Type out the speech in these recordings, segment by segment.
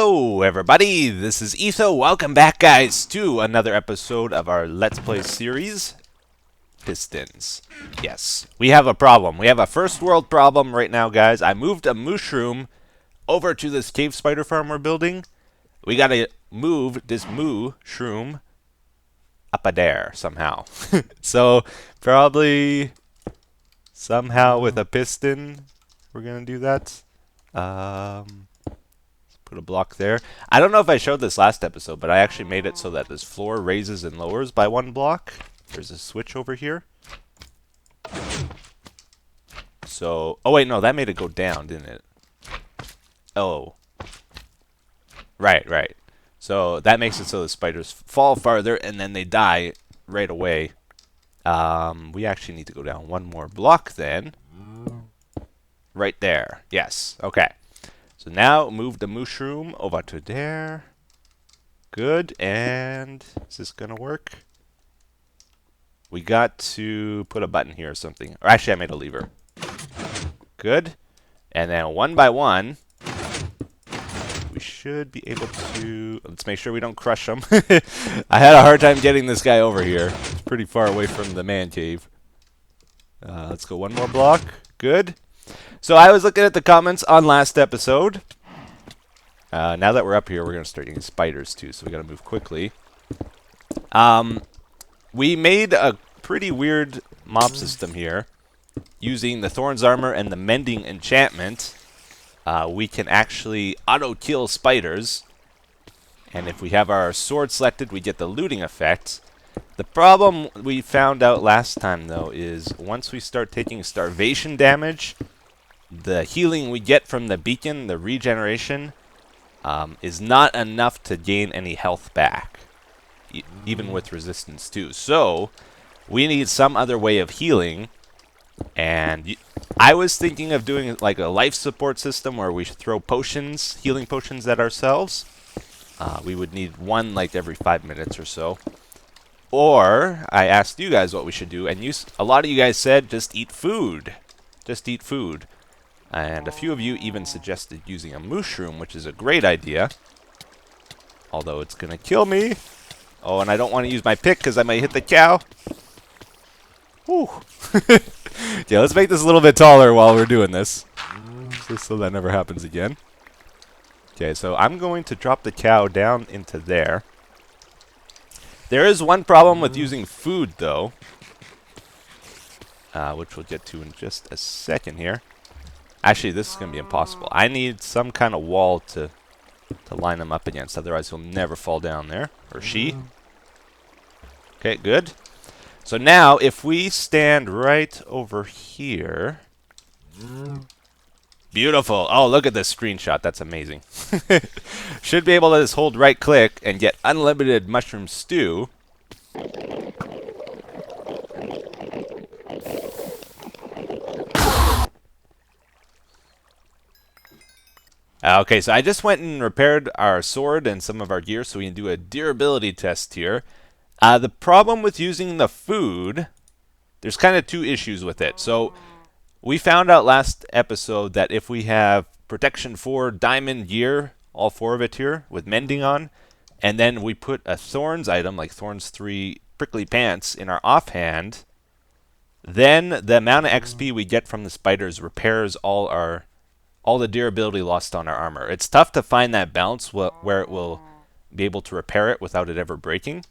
Hello everybody, this is Etho. Welcome back guys to another episode of our Let's Play series, Pistons. Yes, we have a problem. We have a first world problem right now guys. I moved a mushroom over to this cave spider farm we're building. We gotta move this mushroom up a there somehow. So probably somehow with a piston we're gonna do that. Put a block there. I don't know if I showed this last episode, but I actually made it so that this floor raises and lowers by one block. There's a switch over here. So, oh wait, no, that made it go down, didn't it? Oh. Right. So that makes it so the spiders fall farther and then they die right away. We actually need to go down one more block then. Right there. Yes. Okay. So now move the mushroom over to there. Good. And is this gonna work? We got to put a button here or something. Or actually, I made a lever. Good. And then one by one, we should be able to. Let's make sure we don't crush them. I had a hard time getting this guy over here. It's pretty far away from the man cave. Let's go one more block. Good. So I was looking at the comments on last episode. Now that we're up here, we're going to start getting spiders too, so we got to move quickly. We made a pretty weird mob system here. Using the thorns armor and the mending enchantment, we can actually auto-kill spiders. And if we have our sword selected, we get the looting effect. The problem we found out last time, though, is once we start taking starvation damage, the healing we get from the beacon, the regeneration, is not enough to gain any health back, even with resistance too. So we need some other way of healing, and I was thinking of doing like a life support system where we throw potions, healing potions at ourselves. We would need one like every 5 minutes or so. Or I asked you guys what we should do, and a lot of you guys said just eat food. Just eat food. And a few of you even suggested using a mushroom, which is a great idea. Although it's going to kill me. Oh, and I don't want to use my pick because I might hit the cow. Whew. Yeah, let's make this a little bit taller while we're doing this. Just so that never happens again. Okay, so I'm going to drop the cow down into there. There is one problem with using food, though. Which we'll get to in just a second here. Actually, this is going to be impossible. I need some kind of wall to line them up against. Otherwise, he'll never fall down there. Or she. Okay, good. So now, if we stand right over here. Beautiful. Oh, look at this screenshot. That's amazing. Should be able to just hold right click and get unlimited mushroom stew. Okay, so I just went and repaired our sword and some of our gear so we can do a durability test here. The problem with using the food, there's kind of two issues with it. So we found out last episode that if we have protection 4 diamond gear, all 4 of it here, with mending on, and then we put a thorns item, like thorns 3 prickly pants, in our offhand, then the amount of XP we get from the spiders repairs all the durability lost on our armor. It's tough to find that balance where it will be able to repair it without it ever breaking.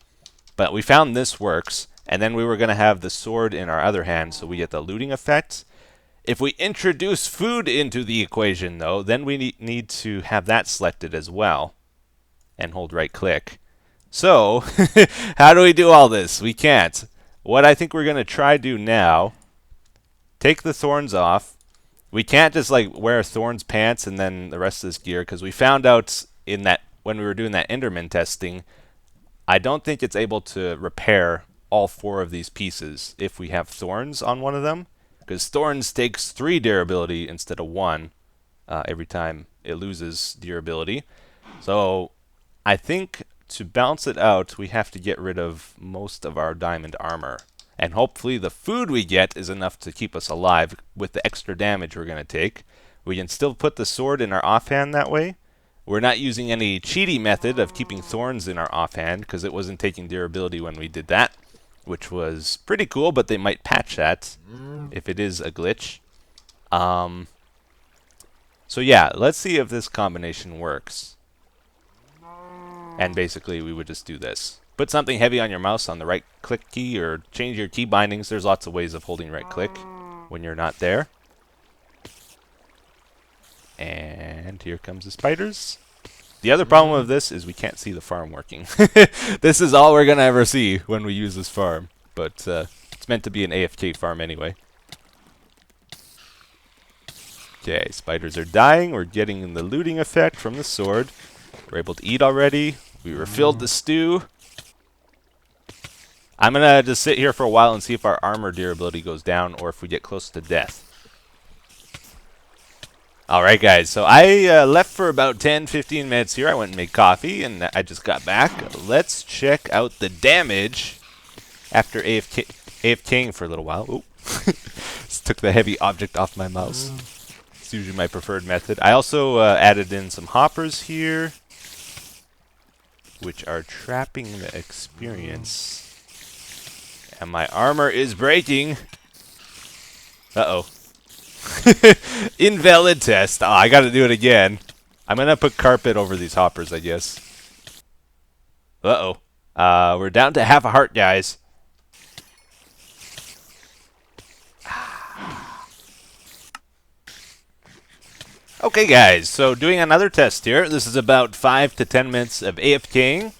But we found this works, and then we were going to have the sword in our other hand so we get the looting effect. If we introduce food into the equation, though, then we need to have that selected as well. And hold right click. So, how do we do all this? We can't. What I think we're going to try do now, take the thorns off. We can't just like wear thorns pants and then the rest of this gear, because we found out in that when we were doing that Enderman testing, I don't think it's able to repair all 4 of these pieces if we have thorns on one of them, because thorns takes 3 durability instead of 1 every time it loses durability. So I think to balance it out, we have to get rid of most of our diamond armor. And hopefully the food we get is enough to keep us alive with the extra damage we're going to take. We can still put the sword in our offhand that way. We're not using any cheaty method of keeping thorns in our offhand because it wasn't taking durability when we did that, which was pretty cool, but they might patch that if it is a glitch. So yeah, let's see if this combination works. And basically we would just do this. Put something heavy on your mouse on the right click key or change your key bindings. There's lots of ways of holding right click when you're not there. And here comes the spiders. The other problem with this is we can't see the farm working. This is all we're going to ever see when we use this farm. But it's meant to be an AFK farm anyway. Okay, spiders are dying. We're getting the looting effect from the sword. We're able to eat already. We refilled the stew. I'm going to just sit here for a while and see if our armor durability goes down or if we get close to death. Alright guys, so I left for about 10-15 minutes here. I went and made coffee and I just got back. Let's check out the damage after AFKing for a little while. Oop. Just took the heavy object off my mouse. It's usually my preferred method. I also added in some hoppers here, which are trapping the experience. And my armor is breaking. Uh-oh. Invalid test. Oh, I gotta do it again. I'm gonna put carpet over these hoppers, I guess. Uh-oh. We're down to half a heart, guys. Okay, guys, so doing another test here. This is about 5 to 10 minutes of AFKing.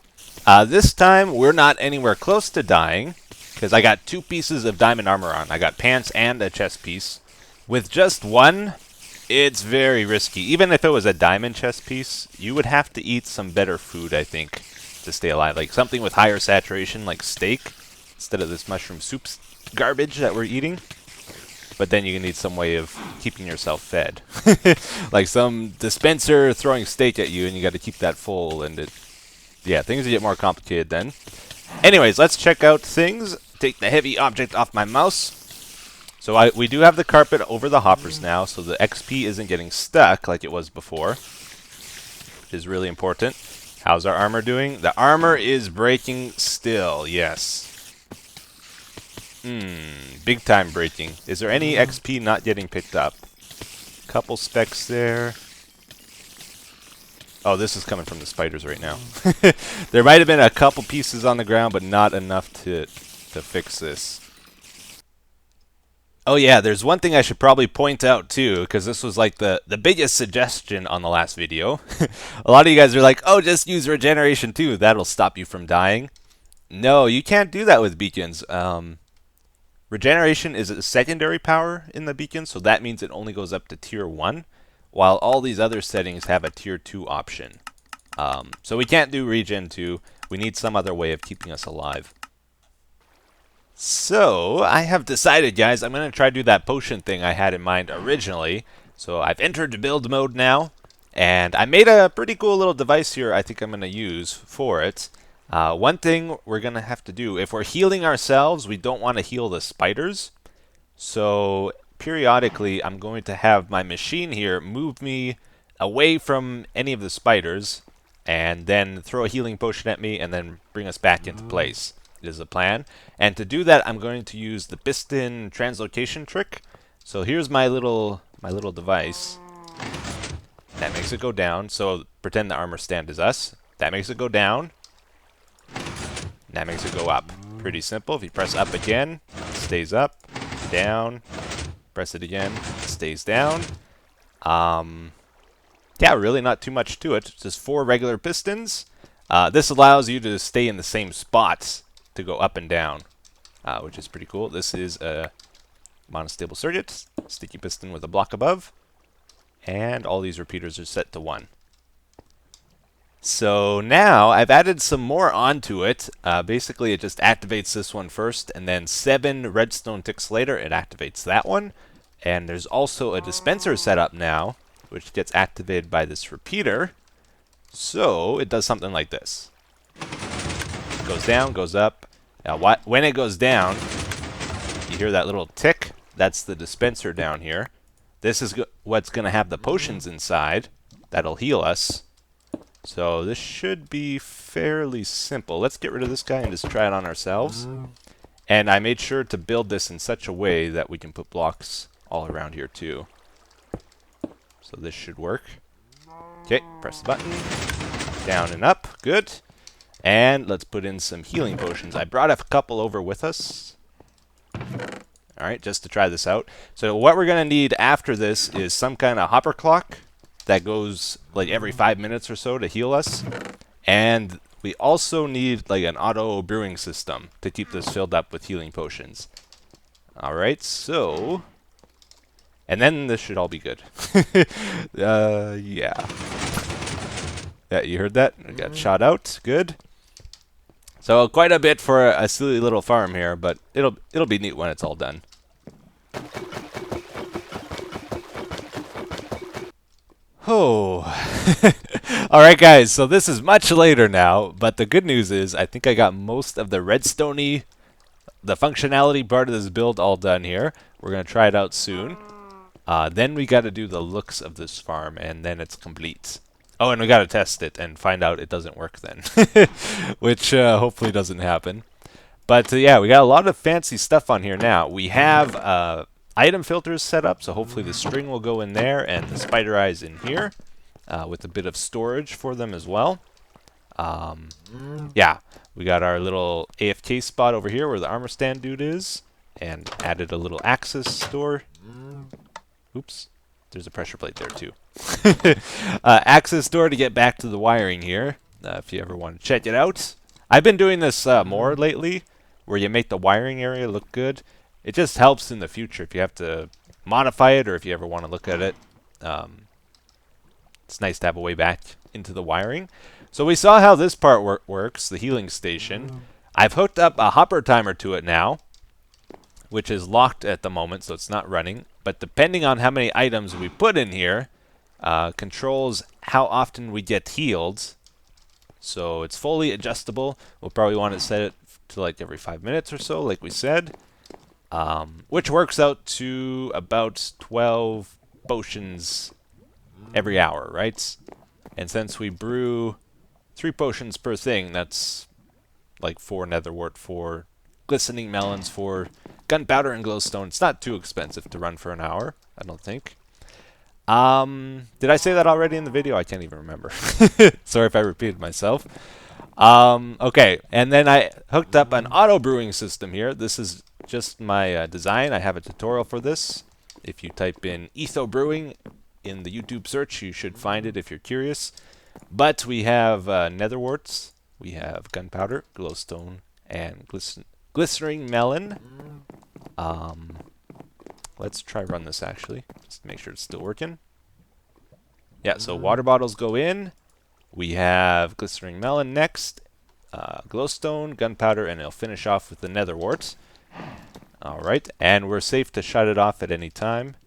This time, we're not anywhere close to dying, because I got 2 pieces of diamond armor on. I got pants and a chest piece. With just one, it's very risky. Even if it was a diamond chest piece, you would have to eat some better food, I think, to stay alive. Like something with higher saturation, like steak, instead of this mushroom soup garbage that we're eating. But then you need some way of keeping yourself fed. Like some dispenser throwing steak at you, and you got to keep that full. And yeah, things get more complicated then. Anyways, let's check out things. Take the heavy object off my mouse. So we do have the carpet over the hoppers now, so the XP isn't getting stuck like it was before, which is really important. How's our armor doing? The armor is breaking still, yes. Big time breaking. Is there any XP not getting picked up? Couple specks there. Oh, this is coming from the spiders right now. There might have been a couple pieces on the ground, but not enough to fix this. Oh yeah, there's one thing I should probably point out too, because this was like the biggest suggestion on the last video. A lot of you guys are like, oh, just use regeneration too, that'll stop you from dying. No, you can't do that with beacons. Regeneration is a secondary power in the beacon, so that means it only goes up to tier 1, while all these other settings have a tier 2 option. So we can't do regen 2, we need some other way of keeping us alive. So, I have decided, guys, I'm going to try to do that potion thing I had in mind originally. So, I've entered build mode now, and I made a pretty cool little device here I think I'm going to use for it. One thing we're going to have to do, if we're healing ourselves, we don't want to heal the spiders. So, periodically, I'm going to have my machine here move me away from any of the spiders, and then throw a healing potion at me, and then bring us back into place. Is the plan. And to do that, I'm going to use the piston translocation trick. So here's my little device. That makes it go down. So pretend the armor stand is us. That makes it go down. That makes it go up. Pretty simple. If you press up again, it stays up. Down. Press it again, it stays down. Yeah, really not too much to it. Just 4 regular pistons. This allows you to stay in the same spots to go up and down, which is pretty cool. This is a monostable circuit, sticky piston with a block above, and all these repeaters are set to 1. So now I've added some more onto it. Basically, it just activates this one first, and then 7 redstone ticks later, it activates that one. And there's also a dispenser set up now, which gets activated by this repeater. So it does something like this. Goes down, goes up. Now, when it goes down, you hear that little tick. That's the dispenser down here. This is what's going to have the potions inside that'll heal us. So this should be fairly simple. Let's get rid of this guy and just try it on ourselves. And I made sure to build this in such a way that we can put blocks all around here too. So this should work. Okay, press the button. Down and up. Good. And let's put in some healing potions. I brought a couple over with us. Alright, just to try this out. So what we're going to need after this is some kind of hopper clock that goes like every 5 minutes or so to heal us. And we also need like an auto brewing system to keep this filled up with healing potions. Alright, so... And then this should all be good. Yeah. Yeah, you heard that? We got shot out. Good. So quite a bit for a silly little farm here, but it'll be neat when it's all done. Oh. Alright guys, so this is much later now, but the good news is I think I got most of the redstone-y, the functionality part of this build all done here. We're going to try it out soon. Then we got to do the looks of this farm, and then it's complete. Oh, and we got to test it and find out it doesn't work then, which hopefully doesn't happen. But yeah, we got a lot of fancy stuff on here now. We have item filters set up, so hopefully the string will go in there and the spider eyes in here with a bit of storage for them as well. Yeah, we got our little AFK spot over here where the armor stand dude is, and added a little access store. Oops, there's a pressure plate there too. Access door to get back to the wiring here, if you ever want to check it out. I've been doing this more lately, where you make the wiring area look good. It just helps in the future if you have to modify it or if you ever want to look at it. It's nice to have a way back into the wiring. So we saw how this part works, the healing station. I've hooked up a hopper timer to it now, which is locked at the moment, so it's not running. But depending on how many items we put in here, controls how often we get healed. So it's fully adjustable. We'll probably want to set it to like every 5 minutes or so, like we said. Which works out to about 12 potions every hour, right? And since we brew 3 potions per thing, that's like 4 netherwort, 4 glistening melons, 4 gunpowder and glowstone. It's not too expensive to run for an hour, I don't think. Did I say that already in the video? I can't even remember. Sorry if I repeated myself. Okay, and then I hooked up an auto brewing system here. This is just my design. I have a tutorial for this. If you type in Etho Brewing in the YouTube search, you should find it if you're curious. But we have netherworts, we have gunpowder, glowstone, and glistening melon. Let's try run this actually, just to make sure it's still working. Yeah, so water bottles go in. We have glistening melon next, glowstone, gunpowder, and it'll finish off with the netherwort. Alright, and we're safe to shut it off at any time.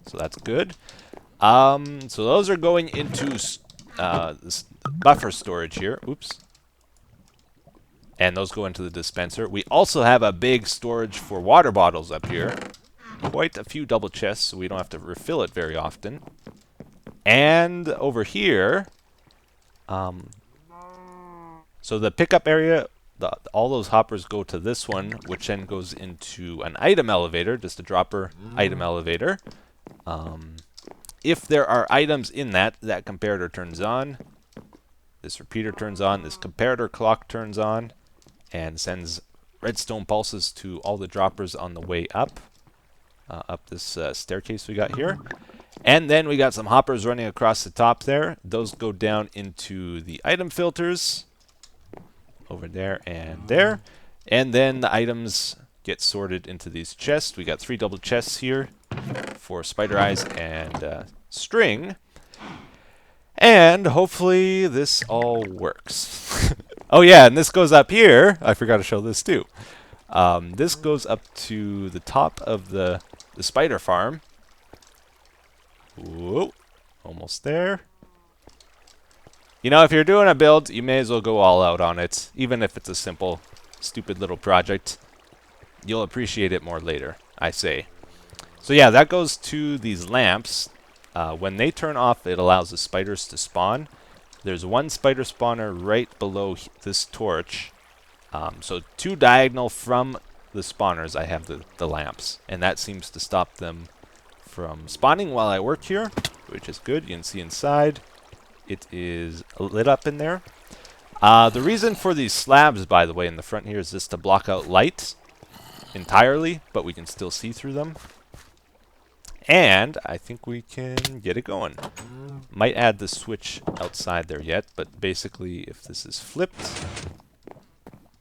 So that's good. So those are going into this buffer storage here. Oops. And those go into the dispenser. We also have a big storage for water bottles up here. Quite a few double chests, so we don't have to refill it very often. And over here, so the pickup area, all those hoppers go to this one, which then goes into an item elevator, just a dropper item elevator. If there are items in that comparator turns on. This repeater turns on. This comparator clock turns on and sends redstone pulses to all the droppers on the way up. Up this staircase we got here. And then we got some hoppers running across the top there. Those go down into the item filters. Over there and there. And then the items get sorted into these chests. We got 3 double chests here for spider eyes and string. And hopefully this all works. Oh yeah, and this goes up here. I forgot to show this too. This goes up to the top of the spider farm. Whoa, almost there. You know, if you're doing a build, you may as well go all out on it. Even if it's a simple, stupid little project. You'll appreciate it more later, I say. So yeah, that goes to these lamps. When they turn off, it allows the spiders to spawn. There's one spider spawner right below this torch. So 2 diagonal from the spawners, I have the lamps. And that seems to stop them from spawning while I work here, which is good. You can see inside. It is lit up in there. The reason for these slabs, by the way, in the front here is just to block out light entirely, but we can still see through them. And I think we can get it going. Might add the switch outside there yet, but basically if this is flipped,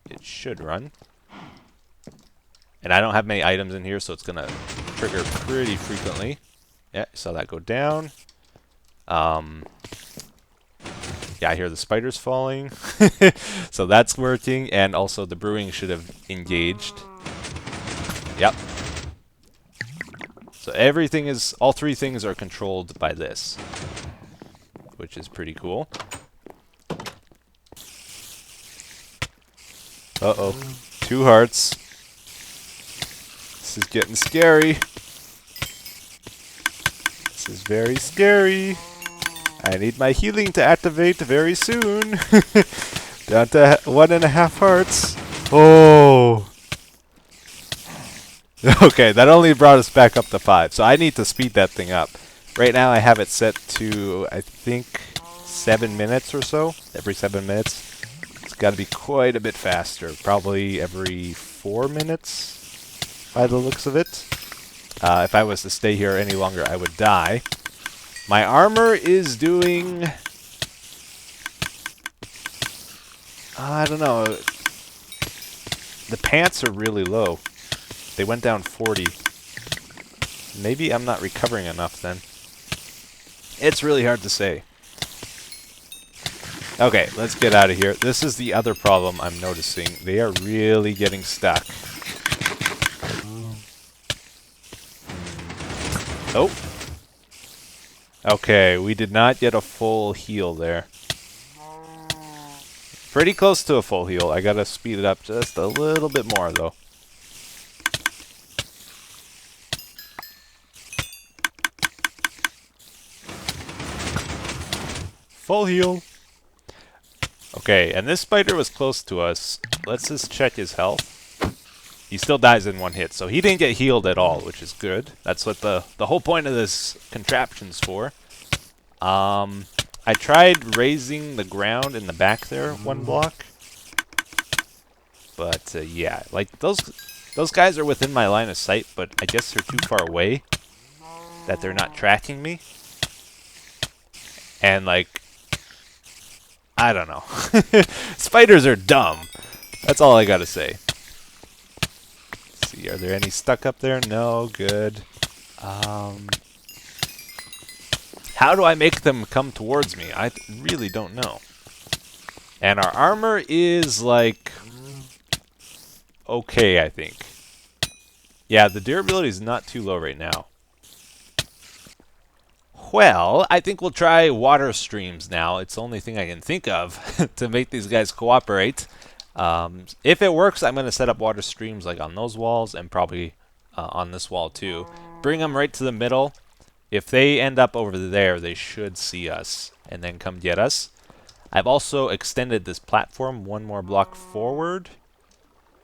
it should run. And I don't have many items in here, so it's going to trigger pretty frequently. Yeah, saw that go down. Yeah, I hear the spiders falling. So that's working, and also the brewing should have engaged. Yep. So everything is, all 3 things are controlled by this, which is pretty cool. Uh-oh. 2 hearts. This is getting scary. This is very scary. I need my healing to activate very soon. Down to 1.5 hearts. Oh. Okay, that only brought us back up to 5, so I need to speed that thing up. Right now I have it set to, I think, 7 minutes or so. Every 7 minutes. It's got to be quite a bit faster. Probably every 4 minutes, by the looks of it. If I was to stay here any longer, I would die. My armor is doing... I don't know. The pants are really low. They went down 40. Maybe I'm not recovering enough then. It's really hard to say. Okay, let's get out of here. This is the other problem I'm noticing. They are really getting stuck. Oh. Okay, we did not get a full heal there. Pretty close to a full heal. I gotta speed it up just a little bit more though. Full heal. Okay, and this spider was close to us. Let's just check his health. He still dies in 1 hit, so he didn't get healed at all, which is good. That's what the whole point of this contraption's for. I tried raising the ground in the back there 1 block. But, yeah, like, those guys are within my line of sight, but I guess they're too far away that they're not tracking me. And, like, I don't know. Spiders are dumb. That's all I gotta say. Let's see, are there any stuck up there? No, good. How do I make them come towards me? I really don't know. And our armor is, like, okay, I think. Yeah, the durability is not too low right now. Well, I think we'll try water streams now. It's the only thing I can think of to make these guys cooperate. If it works, I'm going to set up water streams like on those walls and probably on this wall too. Bring them right to the middle. If they end up over there, they should see us and then come get us. I've also extended this platform 1 more block forward,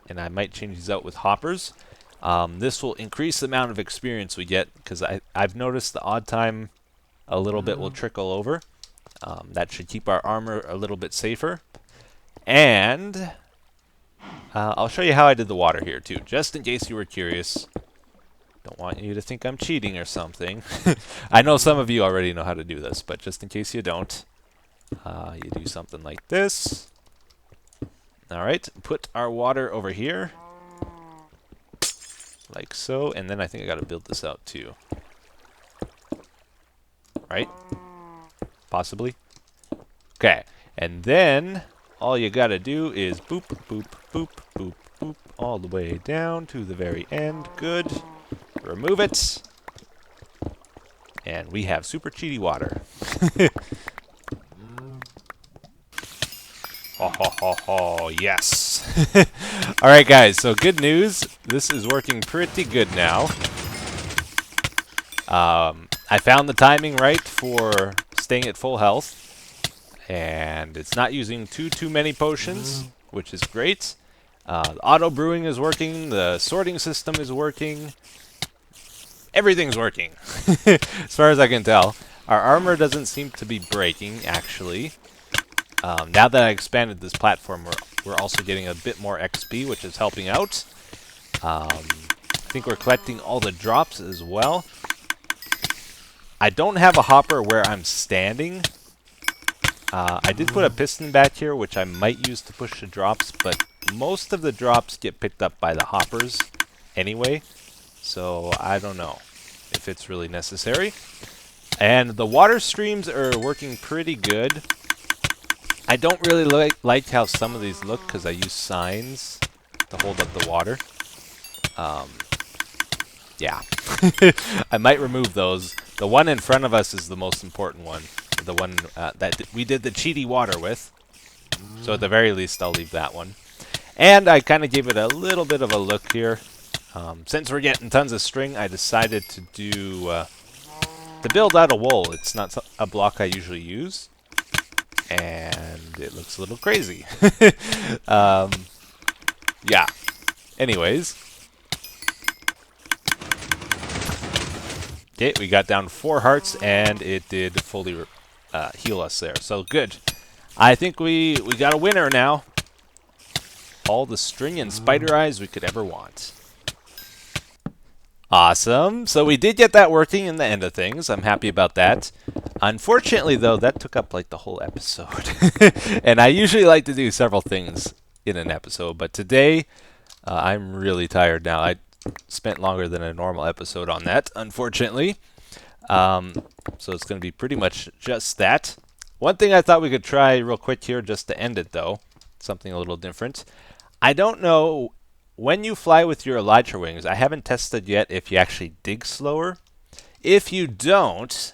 and I might change these out with hoppers. This will increase the amount of experience we get because I've noticed the odd time a little bit will trickle over. That should keep our armor a little bit safer. And I'll show you how I did the water here too, just in case you were curious. Don't want you to think I'm cheating or something. I know some of you already know how to do this, but just in case you don't, you do something like this. Alright, put our water over here. Like so, and then I think I gotta build this out too. Right? Possibly. Okay, and then all you gotta do is boop, boop, boop, boop, boop, all the way down to the very end. Good. Remove it. And we have super cheaty water. Ho ho ho ho, yes. Alright guys, so good news. This is working pretty good now. I found the timing right for staying at full health. And it's not using too many potions, which is great. The auto brewing is working. The sorting system is working. Everything's working, as far as I can tell. Our armor doesn't seem to be breaking, actually. Now that I expanded this platform, we're also getting a bit more XP, which is helping out. I think we're collecting all the drops as well. I don't have a hopper where I'm standing. I did put a piston back here, which I might use to push the drops, but most of the drops get picked up by the hoppers anyway. So I don't know if it's really necessary. And the water streams are working pretty good. I don't really like how some of these look because I use signs to hold up the water. Yeah. I might remove those. The one in front of us is the most important one. The one that we did the cheaty water with. So at the very least, I'll leave that one. And I kind of gave it a little bit of a look here. Since we're getting tons of string, I decided to to build out a wool. It's not a block I usually use. And it looks a little crazy. Yeah. Anyways. Okay, we got down 4 hearts, and it did fully heal us there. So good. I think we got a winner now. All the string and spider eyes we could ever want. Awesome. So we did get that working in the end of things. I'm happy about that. Unfortunately, though, that took up like the whole episode. And I usually like to do several things in an episode, but today I'm really tired now. I spent longer than a normal episode on that, unfortunately. So it's going to be pretty much just that. One thing I thought we could try real quick here just to end it, though, something a little different. I don't know, when you fly with your Elytra wings, I haven't tested yet if you actually dig slower. If you don't,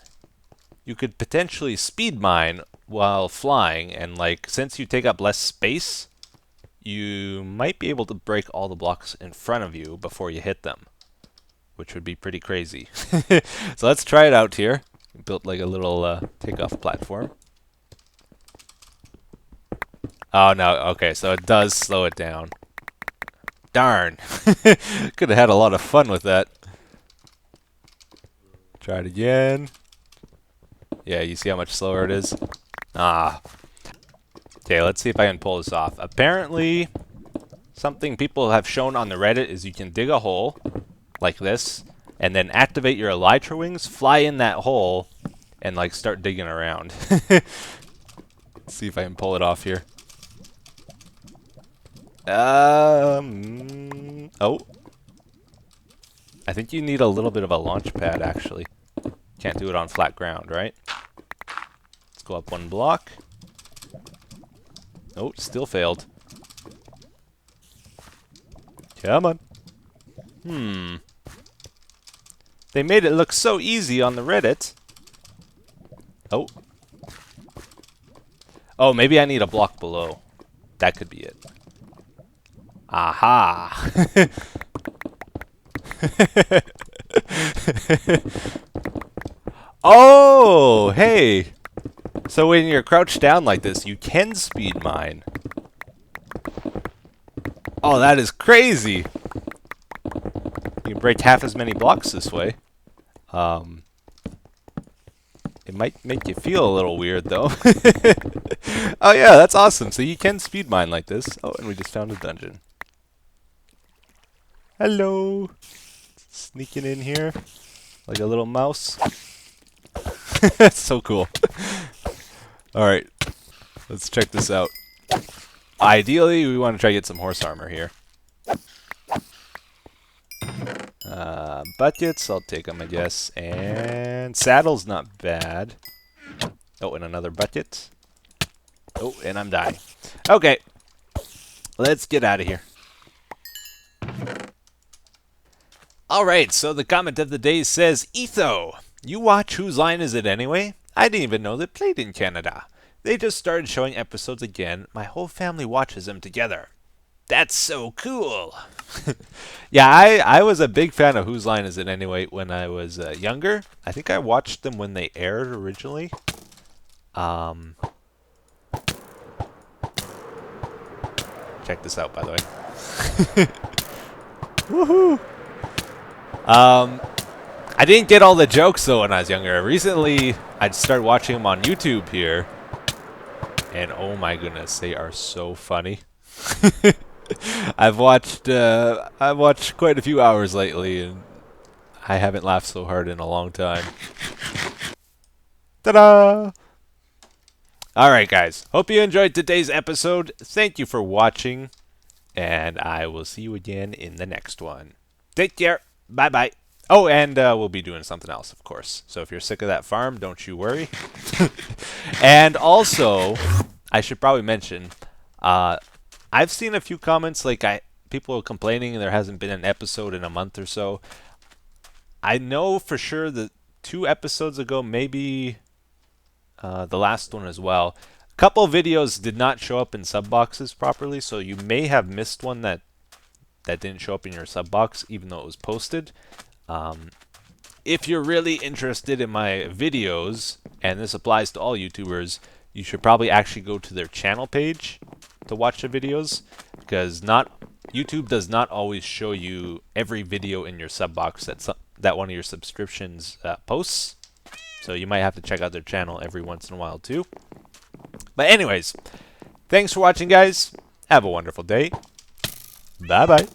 you could potentially speed mine while flying, and like since you take up less space, you might be able to break all the blocks in front of you before you hit them, which would be pretty crazy. So let's try it out here. Built like a little takeoff platform. Oh no, okay, so it does slow it down. Darn. Could have had a lot of fun with that. Try it again. Yeah, you see how much slower it is? Ah. Okay, let's see if I can pull this off. Apparently, something people have shown on the Reddit is you can dig a hole like this, and then activate your Elytra wings, fly in that hole, and like start digging around. Let's see if I can pull it off here. Oh. I think you need a little bit of a launch pad, actually. Can't do it on flat ground, right? Let's go up 1 block. Oh, still failed. Come on. They made it look so easy on the Reddit. Oh. Oh, maybe I need a block below. That could be it. Aha! Oh, hey! So when you're crouched down like this, you can speed mine. Oh, that is crazy! You can break half as many blocks this way. It might make you feel a little weird, though. Oh yeah, that's awesome. So you can speed mine like this. Oh, and we just found a dungeon. Hello! Sneaking in here like a little mouse. That's so cool. Alright, let's check this out. Ideally, we want to try to get some horse armor here. Buckets, I'll take them, I guess. And saddle's not bad. Oh, and another bucket. Oh, and I'm dying. Okay, let's get out of here. Alright, so the comment of the day says, Etho, you watch Whose Line Is It Anyway? I didn't even know they played in Canada. They just started showing episodes again. My whole family watches them together. That's so cool. Yeah, I was a big fan of Whose Line Is It Anyway when I was younger. I think I watched them when they aired originally. Check this out, by the way. Woohoo! I didn't get all the jokes though when I was younger. Recently, I'd started watching them on YouTube here, and oh my goodness, they are so funny. I've watched quite a few hours lately, and I haven't laughed so hard in a long time. Ta-da! Alright guys, hope you enjoyed today's episode. Thank you for watching, and I will see you again in the next one. Take care. Bye-bye. Oh, and we'll be doing something else, of course. So if you're sick of that farm, don't you worry. And also, I should probably mention, I've seen a few comments, like people are complaining there hasn't been an episode in a month or so. I know for sure that 2 episodes ago, maybe the last one as well, a couple of videos did not show up in sub boxes properly, so you may have missed one that didn't show up in your sub box, even though it was posted. If you're really interested in my videos, and this applies to all YouTubers, you should probably actually go to their channel page to watch the videos, because YouTube does not always show you every video in your sub box that one of your subscriptions posts. So you might have to check out their channel every once in a while too. But anyways, thanks for watching, guys. Have a wonderful day. Bye bye.